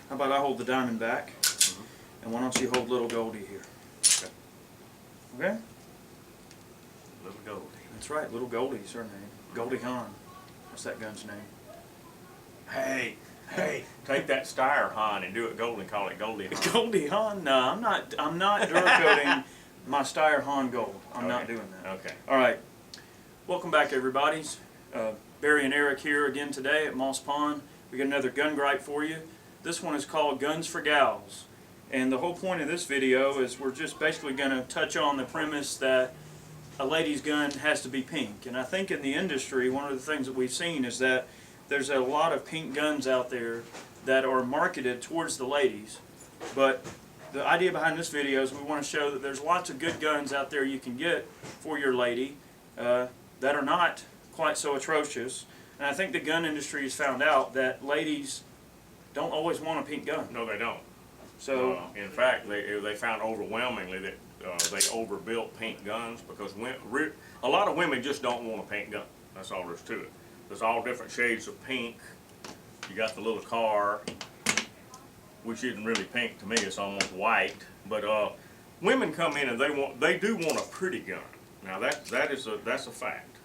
How about I hold the Diamondback, and why don't you hold little Goldie here? Okay. Okay? Little Goldie. That's right, little Goldie's her name. Goldie Hawn. What's that gun's name? Hey, take that Steyr Hahn and do it gold and call it Goldie Hawn. Goldie Hawn? No, I'm not Duracoating my Steyr Hahn gold. I'm not doing that. Okay. All right. Welcome back, everybody. Barry and Eric here again today at Moss Pond. We got another gun gripe for you. This one is called Guns for Gals. And the whole point of this video is we're just basically going to touch on the premise that a lady's gun has to be pink. And I think in the industry, one of the things that we've seen is that there's a lot of pink guns out there that are marketed towards the ladies. But the idea behind this video is we want to show that there's lots of good guns out there you can get for your lady that are not quite so atrocious. And I think the gun industry has found out that ladies don't always want a pink gun. No, they don't. So, in fact, they found overwhelmingly that they overbuilt pink guns because a lot of women just don't want a pink gun. That's all there is to it. There's all different shades of pink. You got the little car, which isn't really pink to me. It's almost white. But women come in and they do want a pretty gun. Now that's a fact.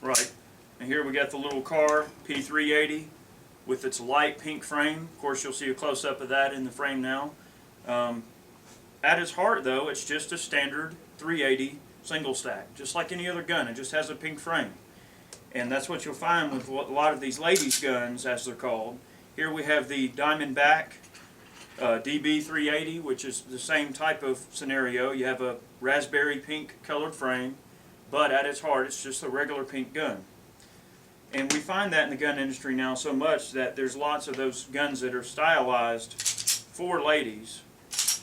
right. And here we got the little car, P380, with its light pink frame. Of course, you'll see a close-up of that in the frame now. At its heart, though, it's just a standard 380 single stack, just like any other gun. It just has a pink frame. And that's what you'll find with a lot of these ladies' guns, as they're called. Here we have the Diamondback Db 380, which is the same type of scenario. You have a raspberry pink colored frame, but at its heart, it's just a regular pink gun. And we find that in the gun industry now so much that there's lots of those guns that are stylized for ladies.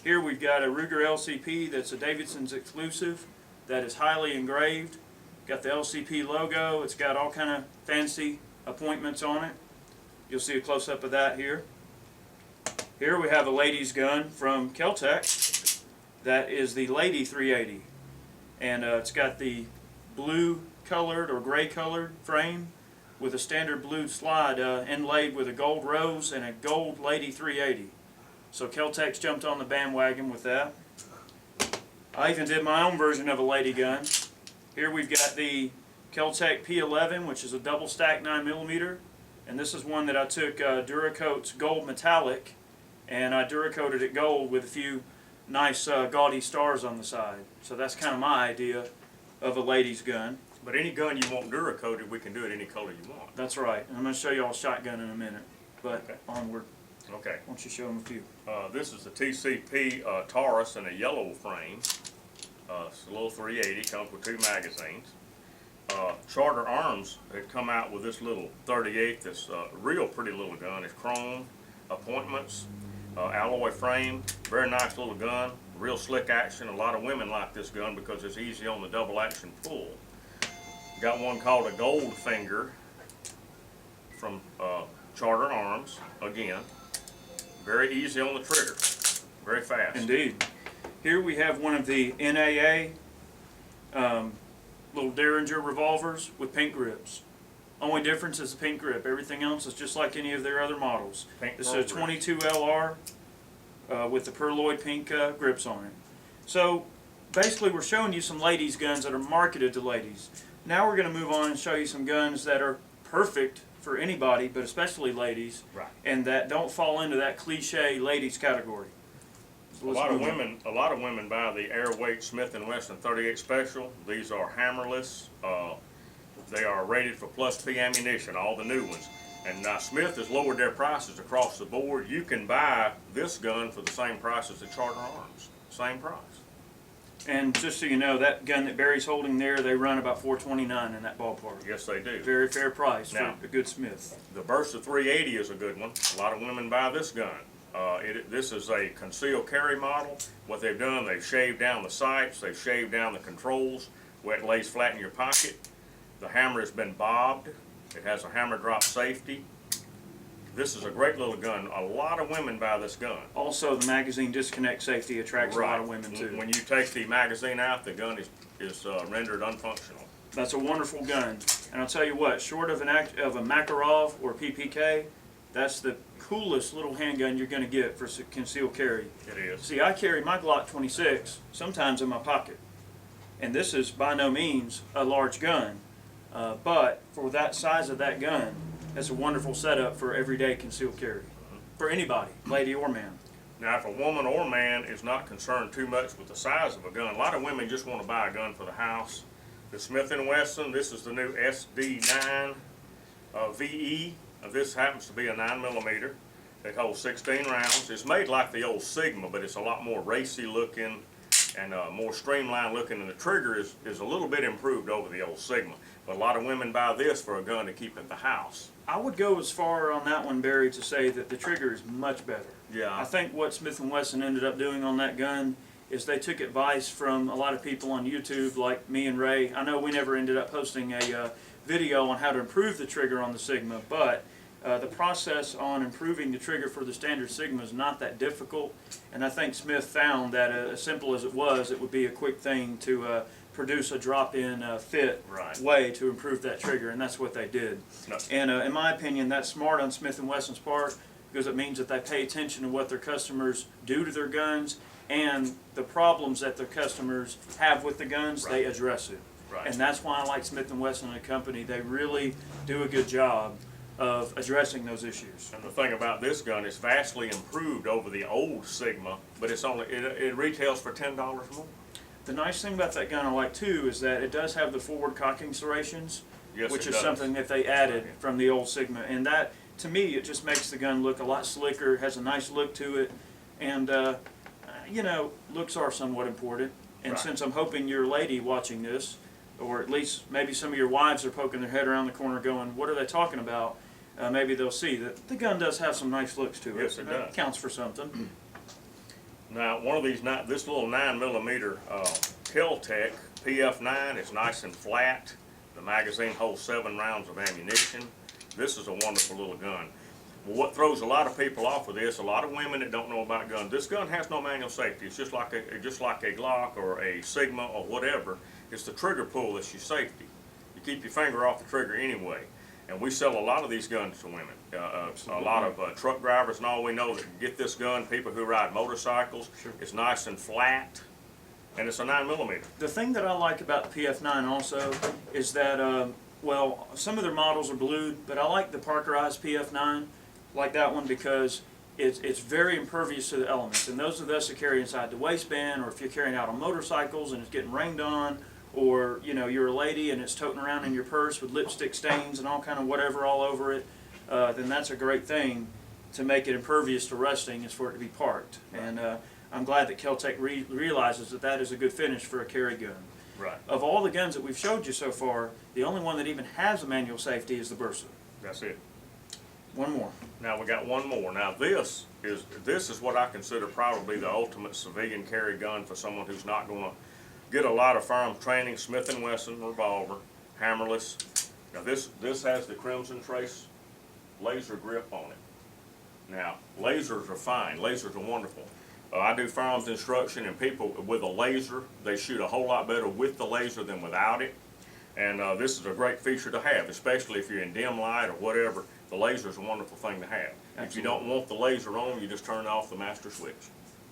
Here we've got a Ruger LCP that's a Davidson's exclusive that is highly engraved. Got the LCP logo. It's got all kind of fancy appointments on it. You'll see a close-up of that here. Here we have a ladies gun from Kel-Tec that is the Lady 380. And it's got the blue colored or gray colored frame with a standard blue slide inlaid with a gold rose and a gold Lady 380. So Kel-Tec's jumped on the bandwagon with that. I even did my own version of a lady gun. Here we've got the Kel-Tec P11, which is a double stack 9mm. And this is one that I took Duracoat's gold metallic and I Duracoated it gold with a few nice gaudy stars on the side. So that's kind of my idea of a lady's gun. But any gun you want Duracoated, we can do it any color you want. That's right. And I'm going to show you all a shotgun in a minute. But okay. Onward. Okay. Why don't you show them a few? This is the TCP Taurus in a yellow frame. It's a little 380, comes with 2 magazines. Charter Arms had come out with this little 38 that's a real pretty little gun. It's chrome, appointments, alloy frame, very nice little gun, real slick action. A lot of women like this gun because it's easy on the double action pull. Got one called a Goldfinger from Charter Arms, again. Very easy on the trigger, very fast. Indeed. Here we have one of the NAA little Derringer revolvers with pink grips. Only difference is the pink grip. Everything else is just like any of their other models. This is a 22 LR with the Perloid pink grips on it. So basically we're showing you some ladies guns that are marketed to ladies. Now we're going to move on and show you some guns that are perfect for anybody, but especially ladies, right, and that don't fall into that cliche ladies category. So a lot of women buy the Airweight Smith & Wesson 38 Special. These are hammerless. They are rated for +P ammunition, all the new ones. And now Smith has lowered their prices across the board. You can buy this gun for the same price as the Charter Arms. Same price. And just so you know, that gun that Barry's holding there, they run about $429 in that ballpark. Yes, they do. Very fair price now, for a good Smith. The Versa 380 is a good one. A lot of women buy this gun. This is a concealed carry model. What they've done, they've shaved down the sights, they've shaved down the controls, where it lays flat in your pocket. The hammer has been bobbed. It has a hammer drop safety. This is a great little gun. A lot of women buy this gun. Also, the magazine disconnect safety attracts a lot of women too. When you take the magazine out, the gun is rendered unfunctional. That's a wonderful gun. And I'll tell you what, short of a Makarov or PPK, That's the coolest little handgun you're going to get for concealed carry. It is. See, I carry my Glock 26 sometimes in my pocket, and this is by no means a large gun, but for that size of that gun, that's a wonderful setup for everyday concealed carry, for anybody, lady or man. Now, if a woman or man is not concerned too much with the size of a gun, a lot of women just want to buy a gun for the house. The Smith & Wesson, this is the new SD9 VE. This happens to be a 9mm. It holds 16 rounds. It's made like the old Sigma, but it's a lot more racy looking and more streamlined looking, and the trigger is a little bit improved over the old Sigma. But a lot of women buy this for a gun to keep at the house. I would go as far on that one, Barry, to say that the trigger is much better. Yeah. I think what Smith & Wesson ended up doing on that gun is they took advice from a lot of people on YouTube like me and Ray. I know we never ended up posting a video on how to improve the trigger on the Sigma, but the process on improving the trigger for the standard Sigma is not that difficult, and I think Smith found that as simple as it was, it would be a quick thing to produce a drop-in fit way to improve that trigger, and that's what they did. No. And in my opinion, that's smart on Smith & Wesson's part, because it means that they pay attention to what their customers do to their guns, and the problems that their customers have with the guns, they address it. Right. And that's why I like Smith & Wesson and the company. They really do a good job of addressing those issues. And the thing about this gun is vastly improved over the old Sigma, but it's only it retails for $10 more. The nice thing about that gun I like too is that it does have the forward cocking serrations, Yes, which it is does. something that they added from the old Sigma, and that to me it just makes the gun look a lot slicker, has a nice look to it, and you know, looks are somewhat important. And Right. since I'm hoping you're a lady watching this, or at least maybe some of your wives are poking their head around the corner going, what are they talking about? Maybe they'll see that the gun does have some nice looks to it. Yes, it That does. counts for something. Now, one of these, this little 9mm Kel-Tec Pf9 is nice and flat. The magazine holds 7 rounds of ammunition. This is a wonderful little gun. Well, what throws a lot of people off with this, a lot of women that don't know about guns, this gun has no manual safety. It's just like a Glock or a Sigma or whatever. It's the trigger pull that's your safety. You keep your finger off the trigger anyway. And we sell a lot of these guns to women. A lot of truck drivers and all we know that get this gun, people who ride motorcycles. Sure. It's nice and flat, and it's a 9mm. The thing that I like about the PF9 also is that, well, some of their models are blued, but I like the Parkerized PF9, like that one, because it's very impervious to the elements. And those of us that carry inside the waistband, or if you're carrying out on motorcycles and it's getting rained on, or you know you're a lady and it's toting around in your purse with lipstick stains and all kind of whatever all over it, then that's a great thing to make it impervious to rusting, is for it to be parked. And I'm glad that Kel-Tec realizes that that is a good finish for a carry gun. Right. Of all the guns that we've showed you so far, the only one that even has a manual safety is the Bursa. That's it. One more. Now we got one more. Now this is what I consider probably the ultimate civilian carry gun for someone who's not going to get a lot of firearm training. Smith & Wesson Revolver, Hammerless. Now this has the Crimson Trace laser grip on it. Now lasers are fine. Lasers are wonderful. I do firearms instruction, and people with a laser, they shoot a whole lot better with the laser than without it. And this is a great feature to have, especially if you're in dim light or whatever. The laser is a wonderful thing to have. Absolutely. If you don't want the laser on, you just turn off the master switch.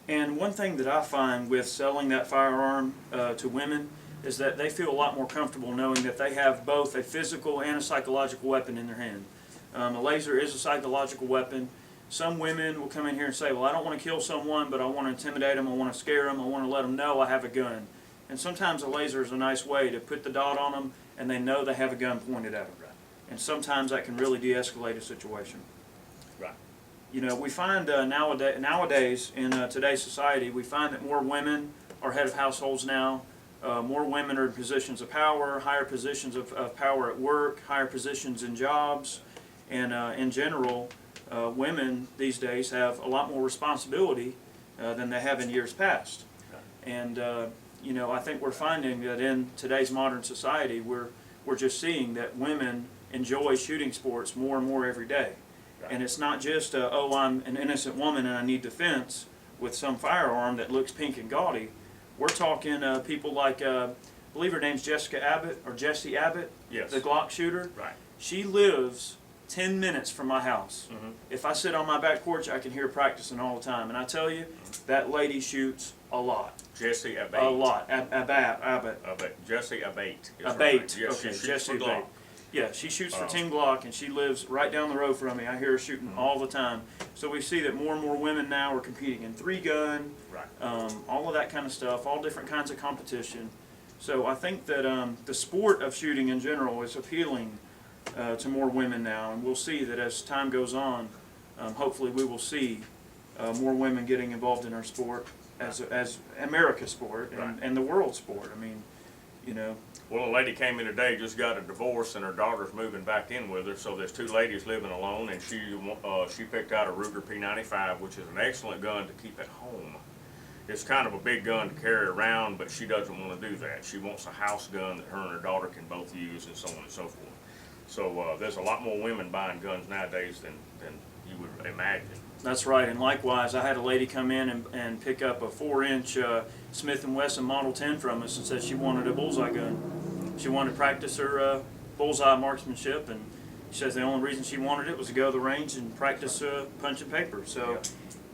And one thing that I find with selling that firearm to women is that they feel a lot more comfortable knowing that they have both a physical and a psychological weapon in their hand. A laser is a psychological weapon. Some women will come in here and say, well, I don't want to kill someone, but I want to intimidate them, I want to scare them, I want to let them know I have a gun. And sometimes a laser is a nice way to put the dot on them and they know they have a gun pointed at them. Right. And sometimes that can really de-escalate a situation. Right. You know, we find nowadays in today's society, we find that more women are head of households now. More women are in positions of power, higher positions of power at work, higher positions in jobs. And in general, women these days have a lot more responsibility than they have in years past. And you know, I think we're finding that in today's modern society, we're just seeing that women enjoy shooting sports more and more every day. Right. And it's not just, oh, I'm an innocent woman and I need defense with some firearm that looks pink and gaudy. We're talking people like, I believe her name's Jessie Abbott, Yes. the Glock shooter. Right. She lives 10 minutes from my house. If I sit on my back porch, I can hear her practicing all the time. And I tell you, that lady shoots a lot. Jessie Abate. A lot. Abbott. Jessie Abate. Abate. Yes, Okay, she Jessie shoots for Abate. Glock. Yeah, she shoots for Team Glock, and she lives right down the road from me. I hear her shooting all the time. So we see that more and more women now are competing in 3-gun, Right. all of that kind of stuff, all different kinds of competition. So I think that the sport of shooting in general is appealing to more women now, and we'll see that as time goes on, hopefully we will see more women getting involved in our sport as America's sport and the world sport. I mean, you know. Well, a lady came in today, just got a divorce, and her daughter's moving back in with her. So there's 2 ladies living alone, and she picked out a Ruger P95, which is an excellent gun to keep at home. It's kind of a big gun to carry around, but she doesn't want to do that. She wants a house gun that her and her daughter can both use, and so on and so forth. So there's a lot more women buying guns nowadays than you would imagine. That's right, and likewise, I had a lady come in and pick up a 4-inch Smith & Wesson Model 10 from us and said she wanted a bullseye gun. She wanted to practice her bullseye marksmanship, and she says the only reason she wanted it was to go to the range and practice punching paper. So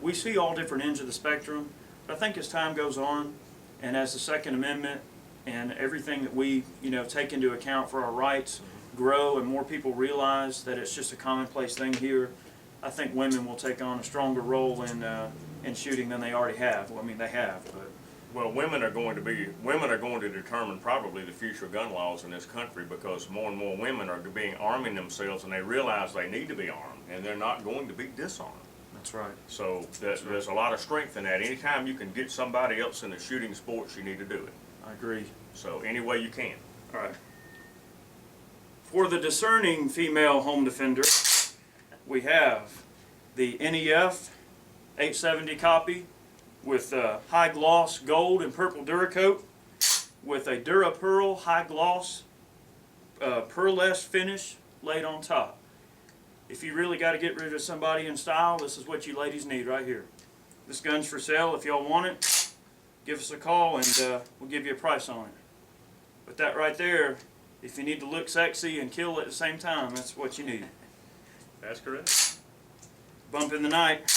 we see all different ends of the spectrum, but I think as time goes on, and as the Second Amendment and everything that we take into account for our rights grow, and more people realize that it's just a commonplace thing here, I think women will take on a stronger role in shooting than they already have. Well, I mean, they have, but. Well, women are going to determine probably the future gun laws in this country, because more and more women are arming themselves, and they realize they need to be armed, and they're not going to be disarmed. That's right. So there's a lot of strength in that. Anytime you can get somebody else in the shooting sports, you need to do it. I agree. So any way you can. All right. For the discerning female home defender, we have the NEF 870 copy with high gloss gold and purple Duracoat, with a DuraPearl high gloss pearlescent finish laid on top. If you really got to get rid of somebody in style, this is what you ladies need right here. This gun's for sale. If y'all want it, give us a call and we'll give you a price on it. But that right there, if you need to look sexy and kill at the same time, that's what you need. That's correct. Bump in the night.